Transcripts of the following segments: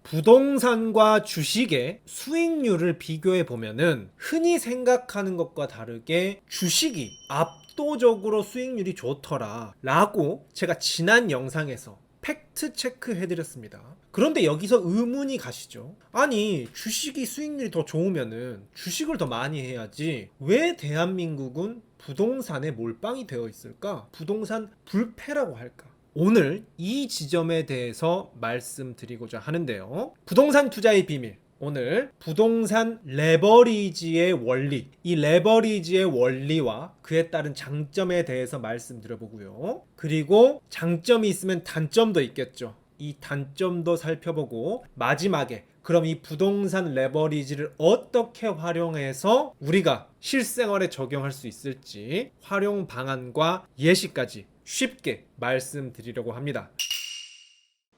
부동산과 주식의 수익률을 비교해 보면은 흔히 생각하는 것과 다르게 주식이 압도적으로 수익률이 좋더라 라고 제가 지난 영상에서 팩트 체크 해드렸습니다. 그런데 여기서 의문이 가시죠. 아니, 주식이 수익률이 더 좋으면은 주식을 더 많이 해야지 왜 대한민국은 부동산에 몰빵이 되어 있을까? 부동산 불패라고 할까? 오늘 이 지점에 대해서 말씀드리고자 하는데요. 부동산 투자의 비밀. 오늘 부동산 레버리지의 원리, 이 레버리지의 원리와 그에 따른 장점에 대해서 말씀드려보고요. 그리고 장점이 있으면 단점도 있겠죠. 이 단점도 살펴보고 마지막에 그럼 이 부동산 레버리지를 어떻게 활용해서 우리가 실생활에 적용할 수 있을지 활용 방안과 예시까지 쉽게 말씀드리려고 합니다.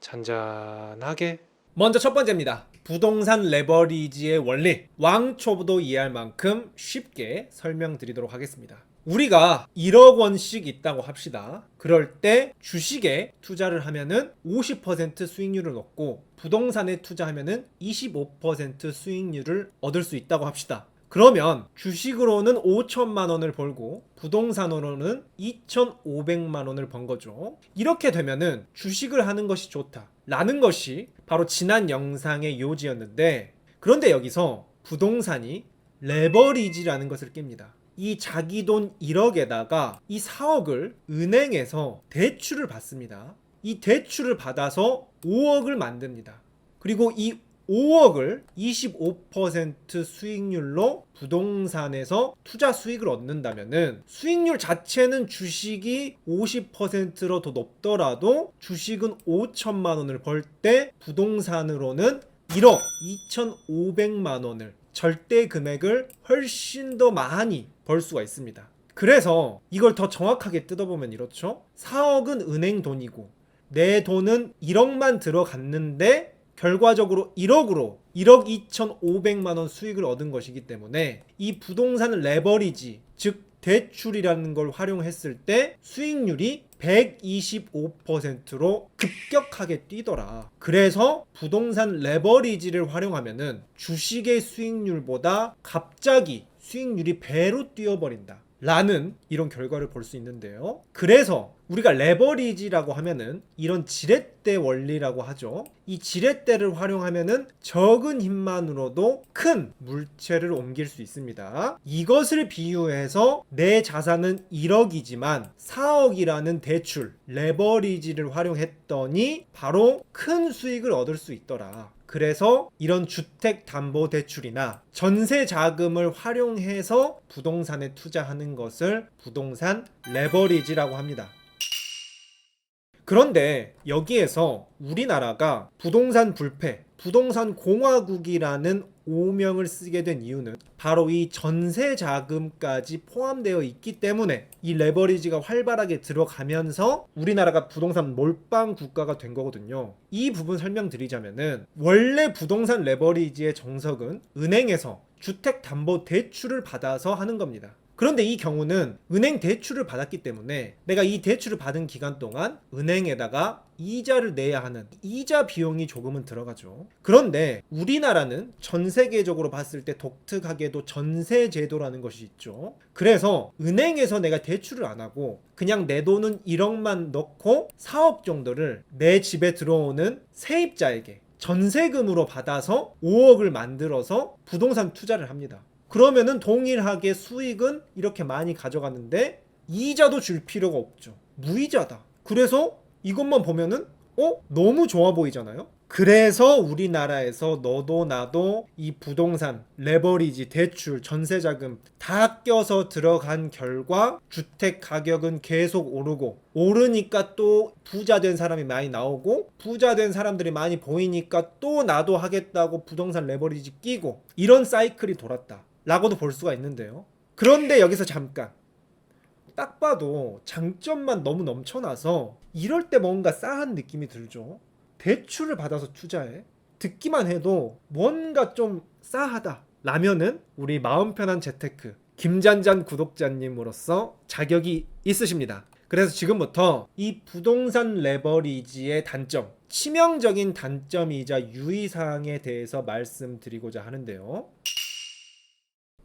잔잔하게. 먼저 첫 번째입니다. 부동산 레버리지의 원리. 왕초보도 이해할 만큼 쉽게 설명드리도록 하겠습니다. 우리가 1억 원씩 있다고 합시다. 그럴 때 주식에 투자를 하면은 50% 수익률을 얻고 부동산에 투자하면은 25% 수익률을 얻을 수 있다고 합시다. 그러면 주식으로는 5천만 원을 벌고 부동산으로는 2,500만 원을 번 거죠. 이렇게 되면은 주식을 하는 것이 좋다 라는 것이 바로 지난 영상의 요지였는데, 그런데 여기서 부동산이 레버리지라는 것을 낍니다. 이 자기 돈 1억에다가 이 4억을 은행에서 대출을 받습니다. 이 대출을 받아서 5억을 만듭니다. 그리고 이 5억을 25% 수익률로 부동산에서 투자 수익을 얻는다면은 수익률 자체는 주식이 50%로 더 높더라도 주식은 5천만 원을 벌 때 부동산으로는 1억 2,500만 원을 절대 금액을 훨씬 더 많이 벌 수가 있습니다. 그래서 이걸 더 정확하게 뜯어보면 이렇죠. 4억은 은행 돈이고 내 돈은 1억만 들어갔는데 결과적으로 1억으로 1억 2,500만 원 수익을 얻은 것이기 때문에 이 부동산 레버리지, 즉 대출이라는 걸 활용했을 때 수익률이 125%로 급격하게 뛰더라. 그래서 부동산 레버리지를 활용하면은 주식의 수익률보다 갑자기 수익률이 배로 뛰어버린다 라는 이런 결과를 볼 수 있는데요. 그래서 우리가 레버리지라고 하면은 이런 지렛대 원리라고 하죠. 이 지렛대를 활용하면은 적은 힘만으로도 큰 물체를 옮길 수 있습니다. 이것을 비유해서 내 자산은 1억이지만 4억이라는 대출, 레버리지를 활용했더니 바로 큰 수익을 얻을 수 있더라. 그래서 이런 주택담보대출이나 전세자금을 활용해서 부동산에 투자하는 것을 부동산 레버리지라고 합니다. 그런데 여기에서 우리나라가 부동산 불패, 부동산 공화국이라는 오명을 쓰게 된 이유는 바로 이 전세자금까지 포함되어 있기 때문에 이 레버리지가 활발하게 들어가면서 우리나라가 부동산 몰빵 국가가 된 거거든요. 이 부분 설명드리자면은 원래 부동산 레버리지의 정석은 은행에서 주택담보대출을 받아서 하는 겁니다. 그런데 이 경우는 은행 대출을 받았기 때문에 내가 이 대출을 받은 기간 동안 은행에다가 이자를 내야 하는 이자 비용이 조금은 들어가죠. 그런데 우리나라는 전 세계적으로 봤을 때 독특하게도 전세 제도라는 것이 있죠. 그래서 은행에서 내가 대출을 안 하고 그냥 내 돈은 1억만 넣고 4억 정도를 내 집에 들어오는 세입자에게 전세금으로 받아서 5억을 만들어서 부동산 투자를 합니다. 그러면은 동일하게 수익은 이렇게 많이 가져갔는데 이자도 줄 필요가 없죠. 무이자다. 그래서 이것만 보면은 너무 좋아 보이잖아요. 그래서 우리나라에서 너도 나도 이 부동산, 레버리지, 대출, 전세자금 다 껴서 들어간 결과 주택 가격은 계속 오르고 오르니까 또 부자 된 사람이 많이 나오고 부자 된 사람들이 많이 보이니까 또 나도 하겠다고 부동산 레버리지 끼고 이런 사이클이 돌았다 라고도 볼 수가 있는데요. 그런데 여기서 잠깐, 딱 봐도 장점만 너무 넘쳐나서 이럴 때 뭔가 싸한 느낌이 들죠. 대출을 받아서 투자해? 듣기만 해도 뭔가 좀 싸하다 라면은 우리 마음 편한 재테크 김잔잔 구독자님으로서 자격이 있으십니다. 그래서 지금부터 이 부동산 레버리지의 단점, 치명적인 단점이자 유의사항에 대해서 말씀드리고자 하는데요.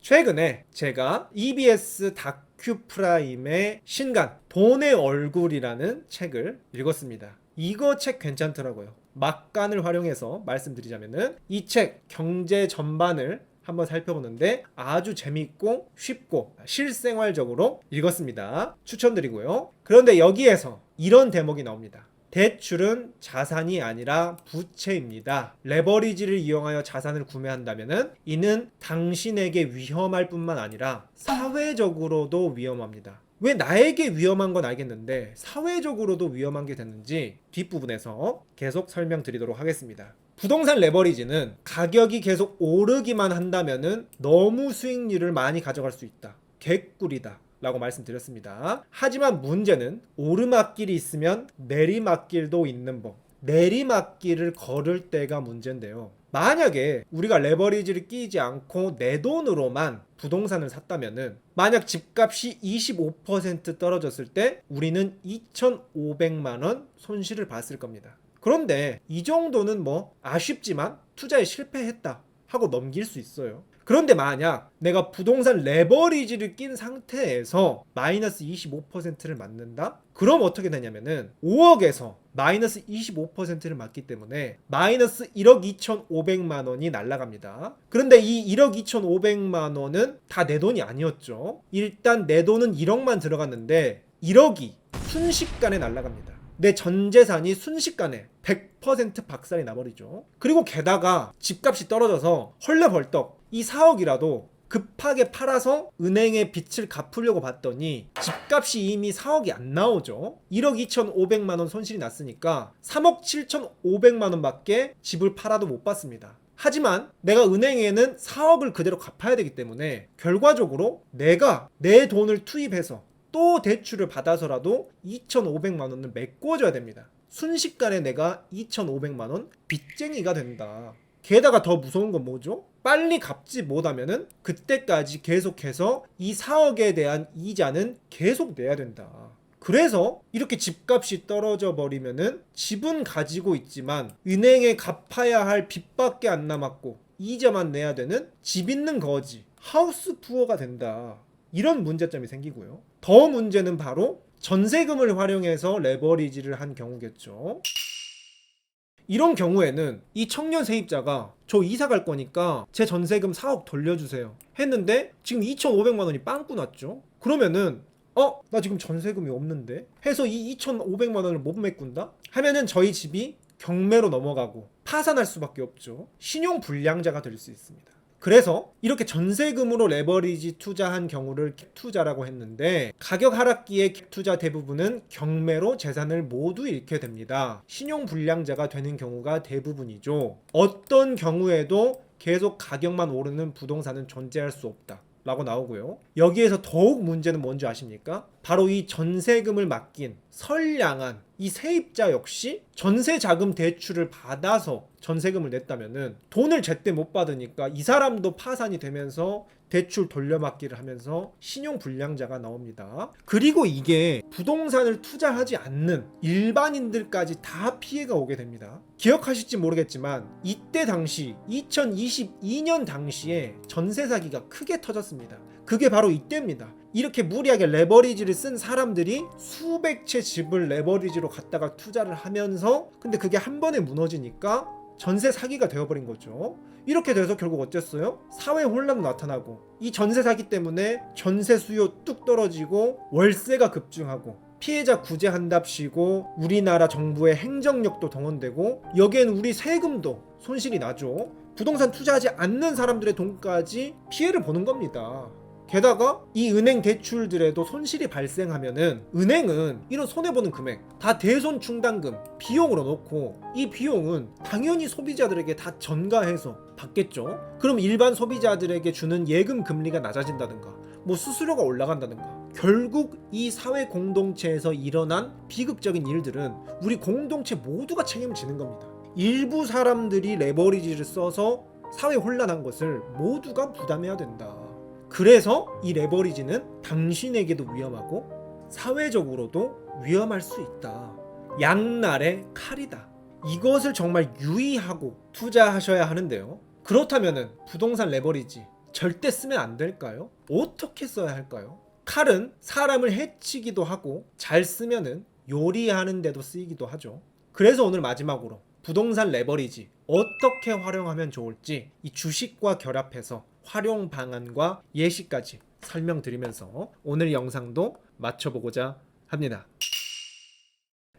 최근에 제가 EBS 다큐 프라임의 신간 돈의 얼굴이라는 책을 읽었습니다. 이거 책 괜찮더라고요. 막간을 활용해서 말씀드리자면은 이 책 경제 전반을 한번 살펴보는데 아주 재밌고 쉽고 실생활적으로 읽었습니다. 추천드리고요. 그런데 여기에서 이런 대목이 나옵니다. 대출은 자산이 아니라 부채입니다. 레버리지를 이용하여 자산을 구매한다면 이는 당신에게 위험할 뿐만 아니라 사회적으로도 위험합니다. 왜 나에게 위험한 건 알겠는데 사회적으로도 위험한 게 됐는지 뒷부분에서 계속 설명드리도록 하겠습니다. 부동산 레버리지는 가격이 계속 오르기만 한다면 너무 수익률을 많이 가져갈 수 있다. 개꿀이다 라고 말씀드렸습니다. 하지만 문제는 오르막길이 있으면 내리막길도 있는 법. 내리막길을 걸을 때가 문제인데요. 만약에 우리가 레버리지를 끼지 않고 내 돈으로만 부동산을 샀다면은 만약 집값이 25% 떨어졌을 때 우리는 2,500만 원 손실을 봤을 겁니다. 그런데 이 정도는 뭐 아쉽지만 투자에 실패했다 하고 넘길 수 있어요. 그런데 만약 내가 부동산 레버리지를 낀 상태에서 마이너스 25%를 맞는다? 그럼 어떻게 되냐면은 5억에서 마이너스 25%를 맞기 때문에 마이너스 1억 2,500만 원이 날아갑니다. 그런데 이 1억 2,500만 원은 다 내 돈이 아니었죠. 일단 내 돈은 1억만 들어갔는데 1억이 순식간에 날아갑니다. 내 전 재산이 순식간에 100% 박살이 나버리죠. 그리고 게다가 집값이 떨어져서 헐레벌떡 이 4억이라도 급하게 팔아서 은행에 빚을 갚으려고 봤더니 집값이 이미 4억이 안 나오죠. 1억 2,500만 원 손실이 났으니까 3억 7,500만 원밖에 집을 팔아도 못 받습니다. 하지만 내가 은행에는 4억을 그대로 갚아야 되기 때문에 결과적으로 내가 내 돈을 투입해서 또 대출을 받아서라도 2,500만 원을 메꿔줘야 됩니다. 순식간에 내가 2,500만 원 빚쟁이가 된다. 게다가 더 무서운 건 뭐죠? 빨리 갚지 못하면은 그때까지 계속해서 이 4억에 대한 이자는 계속 내야 된다. 그래서 이렇게 집값이 떨어져 버리면은 집은 가지고 있지만 은행에 갚아야 할 빚밖에 안 남았고 이자만 내야 되는 집 있는 거지 하우스 푸어가 된다. 이런 문제점이 생기고요. 더 문제는 바로 전세금을 활용해서 레버리지를 한 경우겠죠. 이런 경우에는 이 청년 세입자가 저 이사 갈 거니까 제 전세금 4억 돌려주세요 했는데 지금 2,500만 원이 빵꾸 났죠. 그러면은 나 지금 전세금이 없는데 해서 이 2,500만 원을 못 메꾼다? 하면은 저희 집이 경매로 넘어가고 파산할 수밖에 없죠. 신용 불량자가 될 수 있습니다. 그래서 이렇게 전세금으로 레버리지 투자한 경우를 갭 투자라고 했는데 가격 하락기의 갭 투자 대부분은 경매로 재산을 모두 잃게 됩니다. 신용 불량자가 되는 경우가 대부분이죠. 어떤 경우에도 계속 가격만 오르는 부동산은 존재할 수 없다 라고 나오고요. 여기에서 더욱 문제는 뭔지 아십니까? 바로 이 전세금을 맡긴 선량한 이 세입자 역시 전세 자금 대출을 받아서 전세금을 냈다면은 돈을 제때 못 받으니까 이 사람도 파산이 되면서 대출 돌려막기를 하면서 신용 불량자가 나옵니다. 그리고 이게 부동산을 투자하지 않는 일반인들까지 다 피해가 오게 됩니다. 기억하실지 모르겠지만 이때 당시 2022년 당시에 전세 사기가 크게 터졌습니다. 그게 바로 이때입니다. 이렇게 무리하게 레버리지를 쓴 사람들이 수백 채 집을 레버리지로 갖다가 투자를 하면서 근데 그게 한 번에 무너지니까 전세 사기가 되어버린 거죠. 이렇게 돼서 결국 어땠어요? 사회 혼란도 나타나고 이 전세 사기 때문에 전세 수요 뚝 떨어지고 월세가 급증하고 피해자 구제한답시고 우리나라 정부의 행정력도 동원되고 여기엔 우리 세금도 손실이 나죠. 부동산 투자하지 않는 사람들의 돈까지 피해를 보는 겁니다. 게다가 이 은행 대출들에도 손실이 발생하면은 은행은 이런 손해보는 금액 다 대손 충당금 비용으로 놓고 이 비용은 당연히 소비자들에게 다 전가해서 받겠죠. 그럼 일반 소비자들에게 주는 예금 금리가 낮아진다든가 뭐 수수료가 올라간다든가 결국 이 사회 공동체에서 일어난 비극적인 일들은 우리 공동체 모두가 책임을 지는 겁니다. 일부 사람들이 레버리지를 써서 사회 혼란한 것을 모두가 부담해야 된다. 그래서 이 레버리지는 당신에게도 위험하고 사회적으로도 위험할 수 있다. 양날의 칼이다. 이것을 정말 유의하고 투자하셔야 하는데요. 그렇다면은 부동산 레버리지 절대 쓰면 안 될까요? 어떻게 써야 할까요? 칼은 사람을 해치기도 하고 잘 쓰면은 요리하는 데도 쓰이기도 하죠. 그래서 오늘 마지막으로 부동산 레버리지 어떻게 활용하면 좋을지 이 주식과 결합해서 활용 방안과 예시까지 설명드리면서 오늘 영상도 마쳐보고자 합니다.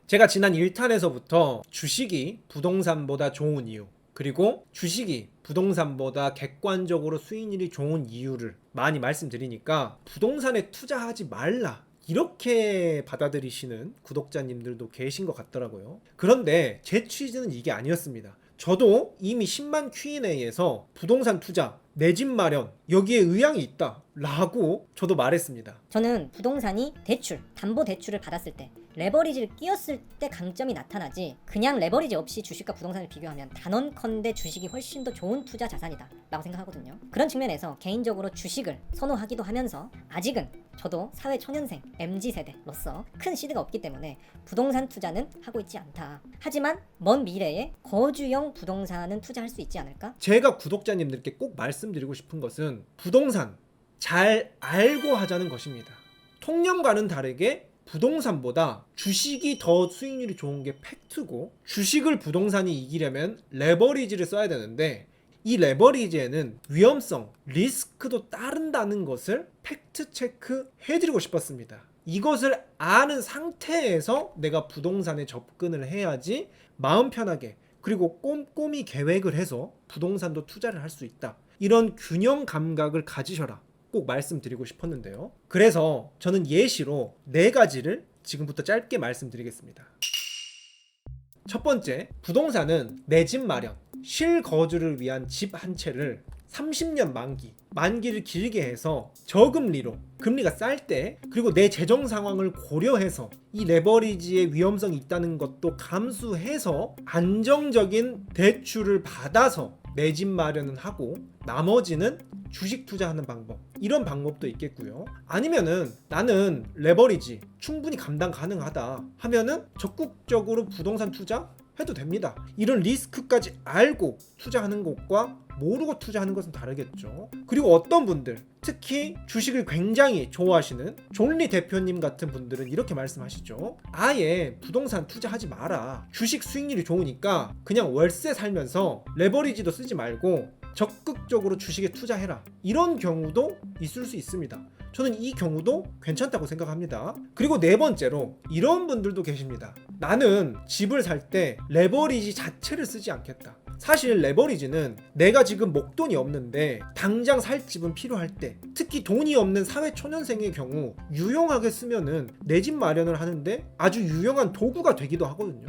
제가 지난 1탄에서부터 주식이 부동산보다 좋은 이유, 그리고 주식이 부동산보다 객관적으로 수익률이 좋은 이유를 많이 말씀드리니까 부동산에 투자하지 말라 이렇게 받아들이시는 구독자님들도 계신 것 같더라고요. 그런데 제 취지는 이게 아니었습니다. 저도 이미 10만 Q&A에서 부동산 투자, 내 집 마련 여기에 의향이 있다 라고 저도 말했습니다. 저는 부동산이 대출, 담보대출을 받았을 때 레버리지를 끼웠을 때 강점이 나타나지 그냥 레버리지 없이 주식과 부동산을 비교하면 단언컨대 주식이 훨씬 더 좋은 투자 자산이다 라고 생각하거든요. 그런 측면에서 개인적으로 주식을 선호하기도 하면서 아직은 저도 사회 초년생 MZ세대로서 큰 시드가 없기 때문에 부동산 투자는 하고 있지 않다. 하지만 먼 미래에 거주형 부동산은 투자할 수 있지 않을까? 제가 구독자님들께 꼭 말씀드리고 싶은 것은 부동산 잘 알고 하자는 것입니다. 통념과는 다르게 부동산보다 주식이 더 수익률이 좋은 게 팩트고, 주식을 부동산이 이기려면 레버리지를 써야 되는데 이 레버리지에는 위험성, 리스크도 따른다는 것을 팩트 체크 해드리고 싶었습니다. 이것을 아는 상태에서 내가 부동산에 접근을 해야지 마음 편하게 그리고 꼼꼼히 계획을 해서 부동산도 투자를 할 수 있다. 이런 균형 감각을 가지셔라. 꼭 말씀드리고 싶었는데요. 그래서 저는 예시로 4가지를 지금부터 짧게 말씀드리겠습니다. 첫 번째, 부동산은 내 집 마련, 실거주를 위한 집 한 채를 30년 만기를 길게 해서 저금리로 금리가 쌀 때, 그리고 내 재정 상황을 고려해서 이 레버리지의 위험성이 있다는 것도 감수해서 안정적인 대출을 받아서 내 집 마련은 하고 나머지는 주식 투자하는 방법, 이런 방법도 있겠고요. 아니면은 나는 레버리지 충분히 감당 가능하다 하면은 적극적으로 부동산 투자 해도 됩니다. 이런 리스크까지 알고 투자하는 것과 모르고 투자하는 것은 다르겠죠. 그리고 어떤 분들, 특히 주식을 굉장히 좋아하시는 존리 대표님 같은 분들은 이렇게 말씀하시죠. 아예 부동산 투자하지 마라. 주식 수익률이 좋으니까 그냥 월세 살면서 레버리지도 쓰지 말고 적극적으로 주식에 투자해라. 이런 경우도 있을 수 있습니다. 저는 이 경우도 괜찮다고 생각합니다. 그리고 4번째로 이런 분들도 계십니다. 나는 집을 살 때 레버리지 자체를 쓰지 않겠다. 사실 레버리지는 내가 지금 목돈이 없는데 당장 살 집은 필요할 때, 특히 돈이 없는 사회초년생의 경우 유용하게 쓰면은 내 집 마련을 하는데 아주 유용한 도구가 되기도 하거든요.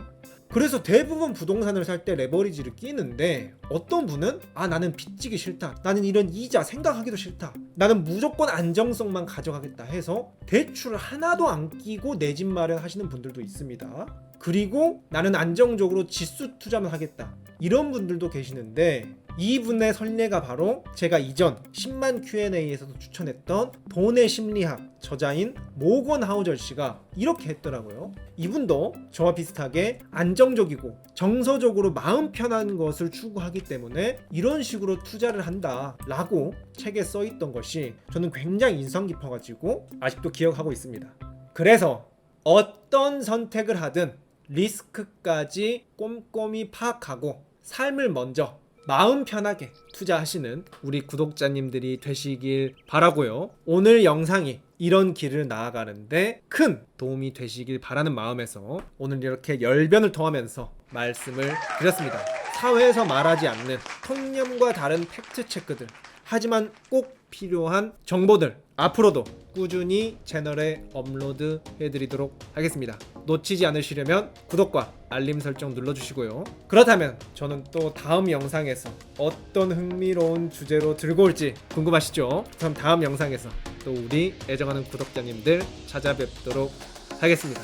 그래서 대부분 부동산을 살 때 레버리지를 끼는데, 어떤 분은 나는 빚지기 싫다, 나는 이런 이자 생각하기도 싫다, 나는 무조건 안정성만 가져가겠다 해서 대출 하나도 안 끼고 내 집 마련하시는 분들도 있습니다. 그리고 나는 안정적으로 지수 투자만 하겠다, 이런 분들도 계시는데, 이분의 선례가 바로 제가 이전 10만 Q&A에서도 추천했던 돈의 심리학 저자인 모건 하우절 씨가 이렇게 했더라고요. 이분도 저와 비슷하게 안정적이고 정서적으로 마음 편한 것을 추구하기 때문에 이런 식으로 투자를 한다 라고 책에 써있던 것이 저는 굉장히 인상 깊어가지고 아직도 기억하고 있습니다. 그래서 어떤 선택을 하든 리스크까지 꼼꼼히 파악하고 삶을 먼저 마음 편하게 투자하시는 우리 구독자님들이 되시길 바라고요. 오늘 영상이 이런 길을 나아가는데 큰 도움이 되시길 바라는 마음에서 오늘 이렇게 열변을 토하면서 말씀을 드렸습니다. 사회에서 말하지 않는 통념과 다른 팩트 체크들, 하지만 꼭 필요한 정보들 앞으로도 꾸준히 채널에 업로드 해드리도록 하겠습니다. 놓치지 않으시려면 구독과 알림 설정 눌러주시고요. 그렇다면 저는 또 다음 영상에서 어떤 흥미로운 주제로 들고 올지 궁금하시죠? 그럼 다음 영상에서 또 우리 애정하는 구독자님들 찾아뵙도록 하겠습니다.